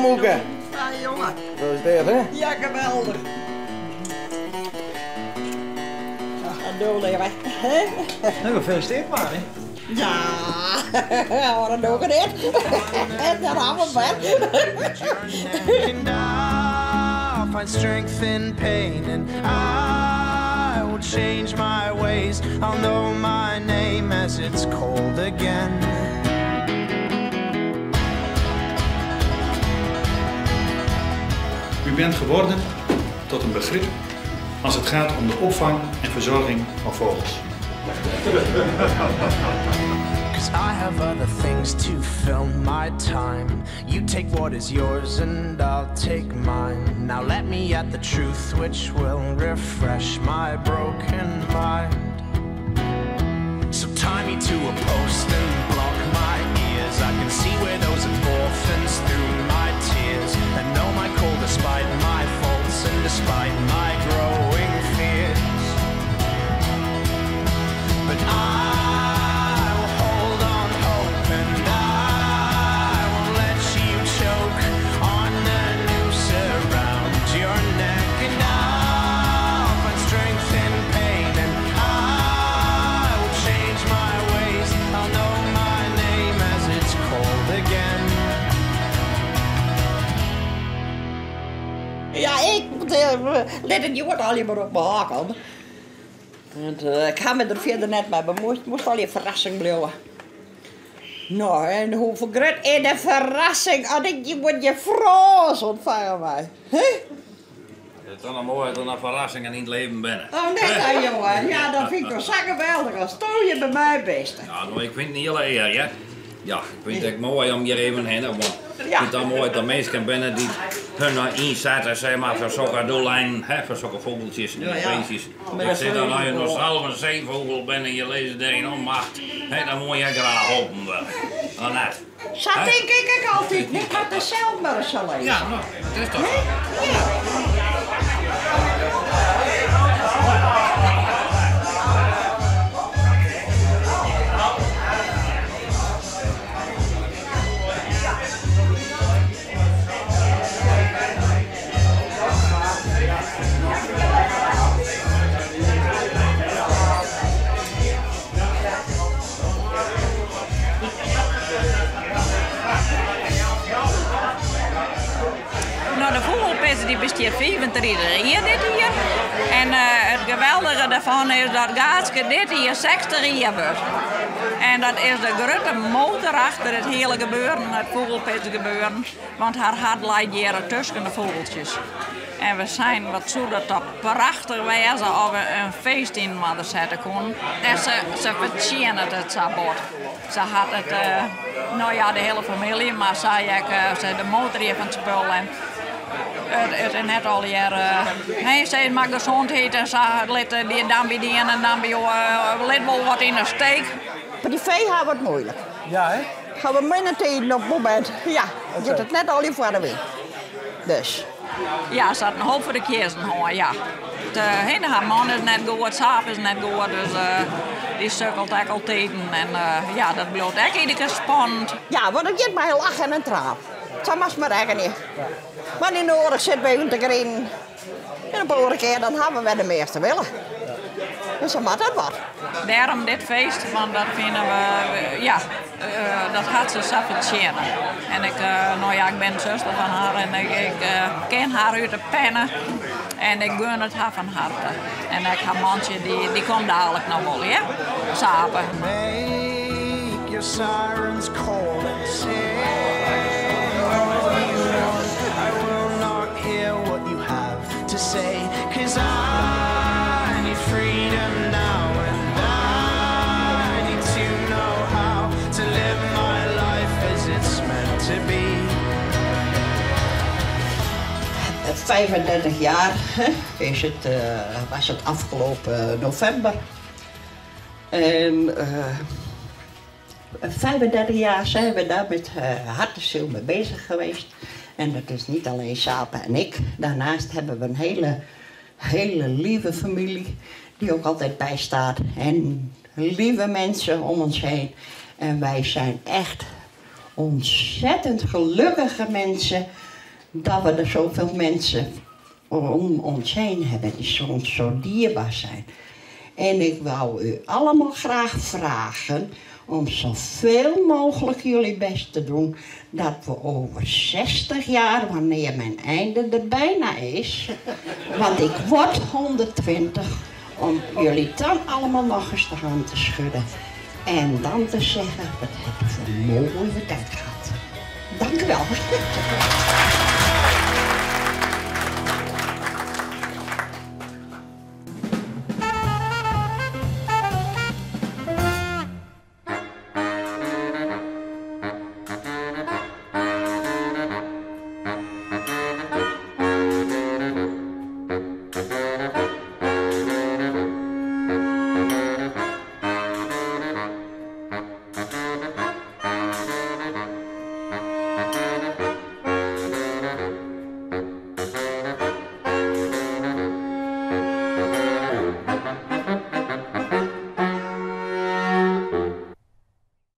Moeke. Ja, jongen. Gefeliciteerd, hè? Ja, geweldig. Ja, doe even. Nou, gefeliciteerd maar, hè? Ja, dat doe ik niet. Dat hebben we I'll find strength in pain and I will change my ways. I'll know my name as it's cold again. U bent geworden tot een begrip als het gaat om de opvang en verzorging van vogels. Cause I have other things to fill my time. You take what is yours and I'll take mine. Now let me at the truth which will refresh my broken mind. So tie me to a post and block my ears. I can see where those orphans through my tears. And know my call despite my faults and despite my growing fears. But I will hold on hope and I won't let you choke on the noose around your neck. And I'll find strength in pain and I will change my ways. I'll know my name as it's cold again. Ja, ik let het jongen al maar op mijn haken. Ik ga me er verder net mee bemoeien. Moest al je verrassing blijven. Nou, en hoeveel groot is de verrassing als ik je froos ontvangen mij. Het is dan mooi dat er verrassingen in het leven binnen. Oh, nee, nou, jongen. Ja, dat vind ik wel zo geweldig. Als toon je bij mij beste. Ja, nou, ik vind het niet heel eer, ja. Ja, ik vind het mooi om hier even heen, want ik Ja. vind het mooi dat mensen binnen die hun inzetten, zeg maar, voor zulke doeleinden, voor zulke vogeltjes en Ja, ja. beestjes. Maar Ik dat zeg wil dan, als je ik nog wel. zelf een zeevogel bent en je leest erin om macht, dan moet je graag hopen wel. Dan net. Zo denk ik altijd. Niet wat er zelf maar eens zal lezen. Ja, nou, dat is toch. Nou, de vogelpest die bestaat 35 jaar dit hier. En het geweldige daarvan is dat Gaatske dit hier 60 jaar wordt. En dat is de grote motor achter het hele gebeuren, het vogelpestgebeuren. Want haar hart lijkt hier tussen de vogeltjes. En we zijn, wat zo dat prachtig wezen of we een feest in moeten zetten kon. En ze verdienen het zo bot. Ze had het, nou ja, de hele familie, maar ze de motor hier van het spul. En het is net al hier, ze maar gezondheid en ze liet die dan bij die en dan bij liet wel wat in de steek. Maar die vee hebben we het moeilijk. Ja, hè? Gaan we minder tegen op het moment. Ja, je hebt het net al hier voor de wind. Dus. Ja, ze had een hoop voor de kiezen hoor, ja. Haar man is net goed, saap is net goed, dus die sukkelt ook altijd. En ja, dat blijft ook iedere keer spannend. Ja, want het geeft mij lachen en traan. Zo mag maar eigenlijk niet. Maar in de oren zit bij hun te grin. En een paar keer dan hebben we de meeste willen. Dus dan mag dat wat. Daarom dit feest, want dat vinden we, ja, dat gaat ze sappiëren. En ik, nou ja, ik ben zuster van haar en ik ken haar uit de pennen. En ik gun het haar van harte. En ik haar mandje, die komt dadelijk nog wel, ja? Sapen. Make your sirens call and sing. I will not hear what you have to say, 'cause I need freedom now and I need to know how to live my life as it's meant to be. 35 jaar is het, was het afgelopen november. En 35 jaar zijn we daar met hartestiel mee bezig geweest. En dat is niet alleen Sapen en ik. Daarnaast hebben we een hele lieve familie die ook altijd bijstaat. En lieve mensen om ons heen. En wij zijn echt ontzettend gelukkige mensen dat we er zoveel mensen om ons heen hebben die soms zo dierbaar zijn. En ik wou u allemaal graag vragen om zoveel mogelijk jullie best te doen, dat we over 60 jaar, wanneer mijn einde er bijna is, want ik word 120, om jullie dan allemaal nog eens de hand te schudden. En dan te zeggen, wat heb je voor een mooie tijd gehad. Dank u wel.